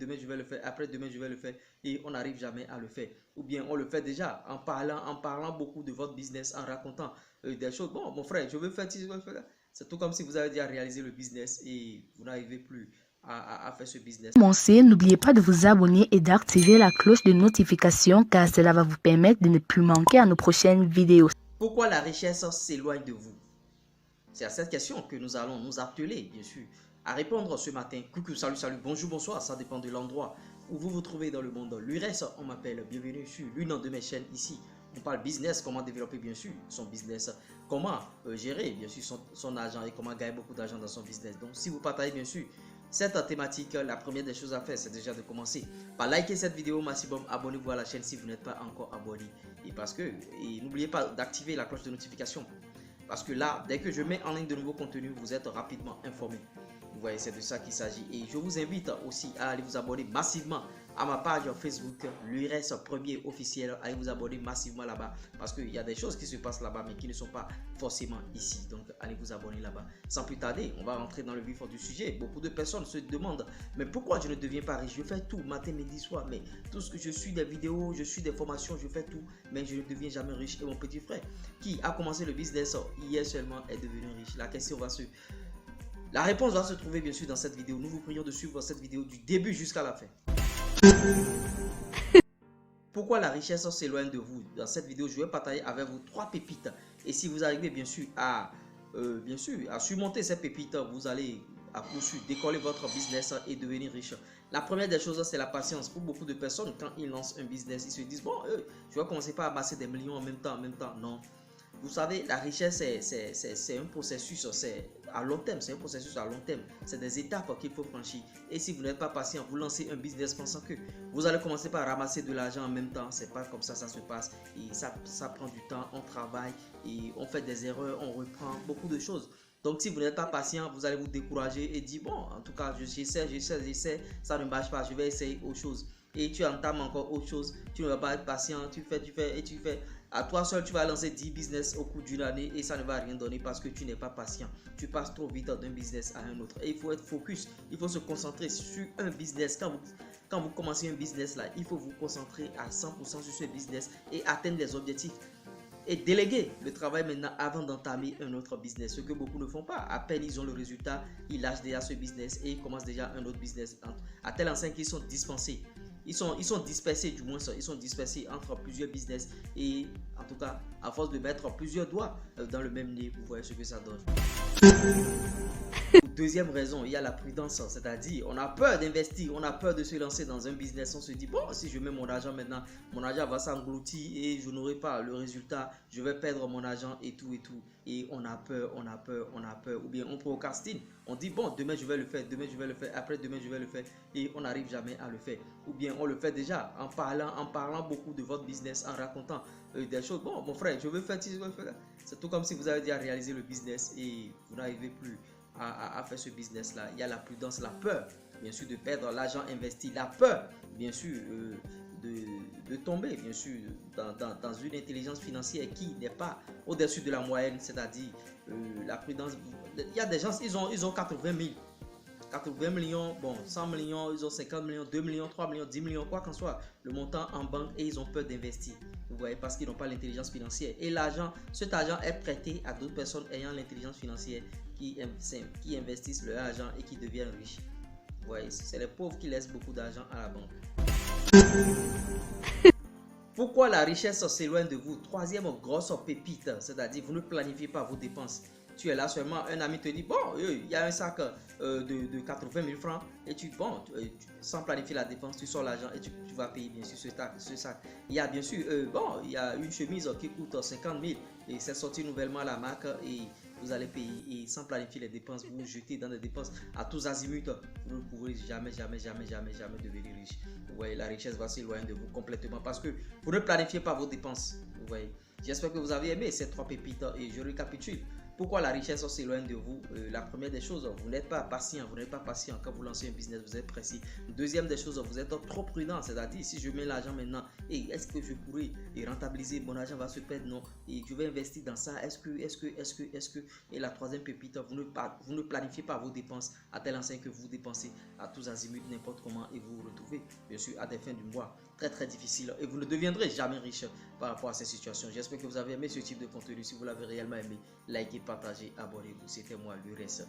demain je vais le faire, après demain je vais le faire et on n'arrive jamais à le faire. Ou bien on le fait déjà en parlant beaucoup de votre business, en racontant des choses. Bon, mon frère, je veux faire ci, je veux faire. C'est tout comme si vous avez déjà réalisé le business et vous n'arrivez plus à faire ce business. Commencez, n'oubliez pas de vous abonner et d'activer la cloche de notification car cela va vous permettre de ne plus manquer à nos prochaines vidéos. Pourquoi la richesse s'éloigne de vous? C'est à cette question que nous allons nous atteler, bien sûr, à répondre ce matin. Coucou, salut, salut, bonjour, bonsoir, ça dépend de l'endroit où vous vous trouvez dans le monde. L'URES, on m'appelle, bienvenue sur l'une de mes chaînes ici. On parle business, comment développer bien sûr son business, comment gérer bien sûr son argent et comment gagner beaucoup d'argent dans son business. Donc si vous partagez bien sûr cette thématique, la première des choses à faire, c'est déjà de commencer par liker cette vidéo maximum, abonnez-vous à la chaîne si vous n'êtes pas encore abonné. Et n'oubliez pas d'activer la cloche de notification. Parce que là, dès que je mets en ligne de nouveaux contenus, vous êtes rapidement informés. Vous voyez, c'est de ça qu'il s'agit. Et je vous invite aussi à aller vous abonner massivement à ma page Facebook, l'URES Premier Officiel. Allez vous abonner massivement là-bas. Parce qu'il y a des choses qui se passent là-bas, mais qui ne sont pas forcément ici. Donc, allez vous abonner là-bas. Sans plus tarder, on va rentrer dans le vif du sujet. Beaucoup de personnes se demandent, mais pourquoi je ne deviens pas riche? Je fais tout, matin, midi, soir. Mais tout ce que je suis des vidéos, je suis des formations, je fais tout. Mais je ne deviens jamais riche. Et mon petit frère, qui a commencé le business hier seulement, est devenu riche. La réponse va se trouver bien sûr dans cette vidéo. Nous vous prions de suivre cette vidéo du début jusqu'à la fin. Pourquoi la richesse s'éloigne de vous? Dans cette vidéo, je vais partager avec vous 3 pépites. Et si vous arrivez bien sûr à surmonter ces pépites, vous allez à coup sûr décoller votre business et devenir riche. La première des choses, c'est la patience. Pour beaucoup de personnes, quand ils lancent un business, ils se disent, bon, je vais commencer par amasser des millions en même temps. Non. Vous savez, la richesse, c'est un processus, c'est à long terme, c'est un processus à long terme. C'est des étapes qu'il faut franchir. Et si vous n'êtes pas patient, vous lancez un business pensant que vous allez commencer par ramasser de l'argent en même temps. C'est pas comme ça se passe. Et ça prend du temps, on travaille et on fait des erreurs, on reprend beaucoup de choses. Donc, si vous n'êtes pas patient, vous allez vous décourager et dire, bon, en tout cas, j'essaie, ça ne marche pas, je vais essayer autre chose. Et tu entames encore autre chose, tu ne vas pas être patient, tu fais. À toi seul, tu vas lancer 10 business au cours d'une année et ça ne va rien donner parce que tu n'es pas patient. Tu passes trop vite d'un business à un autre. Et il faut être focus, il faut se concentrer sur un business. Quand vous commencez un business là, il faut vous concentrer à 100% sur ce business et atteindre les objectifs. Et déléguer le travail maintenant avant d'entamer un autre business. Ce que beaucoup ne font pas. À peine ils ont le résultat, ils lâchent déjà ce business et ils commencent déjà un autre business. À telle enseigne qu'ils sont dispensés. Ils sont dispersés, du moins ils sont dispersés entre plusieurs business et en tout cas à force de mettre plusieurs doigts dans le même nez, vous voyez ce que ça donne. Deuxième raison, il y a la prudence, c'est-à-dire on a peur d'investir, on a peur de se lancer dans un business, on se dit bon, si je mets mon argent maintenant, mon argent va s'engloutir et je n'aurai pas le résultat, je vais perdre mon argent et tout et on a peur, ou bien on procrastine, on dit bon, demain je vais le faire, après demain je vais le faire et on n'arrive jamais à le faire, ou bien on le fait déjà en parlant beaucoup de votre business, en racontant des choses. Bon, mon frère, je veux faire ci, je veux faire. C'est tout comme si vous avez déjà réalisé le business et vous n'arrivez plus à faire ce business là. Il y a la prudence, la peur bien sûr de perdre l'argent investi, la peur bien sûr de tomber bien sûr dans une intelligence financière qui n'est pas au-dessus de la moyenne, c'est-à-dire la prudence. Il y a des gens, ils ont 80 millions, bon, 100 millions, ils ont 50 millions, 2 millions, 3 millions, 10 millions, quoi qu'en soit, le montant en banque et ils ont peur d'investir. Vous voyez, parce qu'ils n'ont pas l'intelligence financière. Et cet argent est prêté à d'autres personnes ayant l'intelligence financière qui investissent leur argent et qui deviennent riches. Vous voyez, c'est les pauvres qui laissent beaucoup d'argent à la banque. Pourquoi la richesse s'éloigne de vous? Troisième grosse pépite, c'est-à-dire vous ne planifiez pas vos dépenses. Tu es là seulement, un ami te dit, bon, il y a un sac de 80 000 francs et sans planifier la dépense, tu sors l'argent et tu vas payer bien sûr ce sac. Il y a bien sûr, il y a une chemise qui coûte 50 000 et c'est sorti nouvellement à la marque et vous allez payer et sans planifier les dépenses, vous vous jetez dans des dépenses à tous azimuts, vous ne pourrez jamais devenir riche. Vous voyez, la richesse va s'éloigner de vous complètement parce que vous ne planifiez pas vos dépenses. Vous voyez, j'espère que vous avez aimé ces 3 pépites et je récapitule. Pourquoi la richesse s'éloigne de vous? La première des choses, vous n'êtes pas patient. Vous n'êtes pas patient quand vous lancez un business, vous êtes précis. Deuxième des choses, vous êtes trop prudent. C'est-à-dire, si je mets l'argent maintenant, et est-ce que je pourrais rentabiliser? Mon argent va se perdre? Non. Et je vais investir dans ça. Est-ce que. Et la troisième pépite, vous ne planifiez pas vos dépenses à telle enseigne que vous dépensez à tous azimuts, n'importe comment, et vous vous retrouvez, bien sûr, à des fins du mois très difficile, et vous ne deviendrez jamais riche par rapport à ces situations. J'espère que vous avez aimé ce type de contenu. Si vous l'avez réellement aimé, likez, partagez, abonnez-vous. C'était moi, le reste.